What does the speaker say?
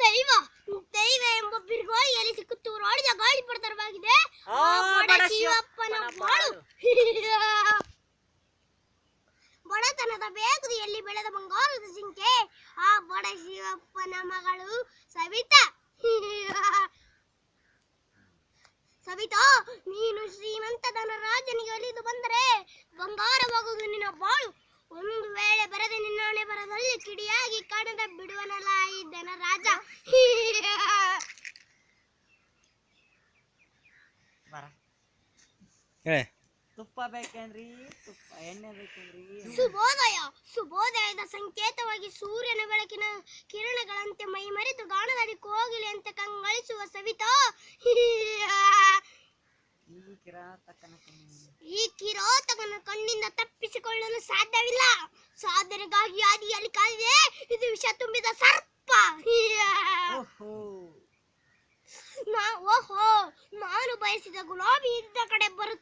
ದೈವ ದೈವ ಎಂಬ ಬಿರುಗಾಳಿಯಲ್ಲಿ ಸಿಕ್ಕು ತೂರಾಡಿದ ಗಾಳಿ ಪ್ರತರವಾಗಿದೆ ಬಡ ಶಿವಪ್ಪನ ಬಾಳು. ಬಡತನದ ಬೇಗುದಿಯಲ್ಲಿ ಬೆಳೆದ ಬಂಗಾರದ ಜಿಂಕೆ ಆ ಬಡ ಶಿವಪ್ಪನ ಮಗಳು ಸವಿತಾ. ಸವಿತಾ, ನೀನು ಶ್ರೀಮಂತದನ ರಾಜನಿಗೆ ಒಲಿದು ಬಂದರೆ ಬಂಗಾರವಾಗುವುದು ನಿನ್ನ ಬಾಳು. ಒಂದು ವೇಳೆ ಬರದೆ ನಿನ್ನ ಹಣೆ ಬರದಲ್ಲಿ ಕಿಡಿಯಾಗಿ ಕಾಣದ ಬಿಡುವನಲ್ಲ ಈ ಧನ ರಾಜ. ತುಪ್ಪ ಬೇಕೇನ್ರಿ? ತುಪ್ಪ ಎಣ್ಣೆ ಬೇಕೇನ್ರಿ? ಶುಭೋದಯ. ಶುಭೋದಯದ ಸಂಕೇತವಾಗಿ ಸೂರ್ಯನ ಬೆಳಕಿನ ಕಿರಣಗಳಂತೆ ಮೈ ಮರೆತು ಗಾಣದಲ್ಲಿ ಕೋಗಿಲೆಯಂತೆ ಕಂಗಳಿಸುವ ಸವಿತಾ. ಈ ಕಿರಾತಕನ ಕಣ್ಣಿಂದ ತಪ್ಪಿಸಿಕೊಳ್ಳಲು ಸಾಧ್ಯವಿಲ್ಲ. ಸಾಧನೆಗಾಗಿ ಆದಿಯಲ್ಲಿ ಕಾದಿದೆ ಇದು ವಿಷ ತುಂಬಿದ ಸರ್ಪ. ಓಹೋ, ನಾನು ಬಯಸಿದ ಗುಲಾಬಿ ಇದ್ದ ಕಡೆ ಬರುತ್ತದೆ.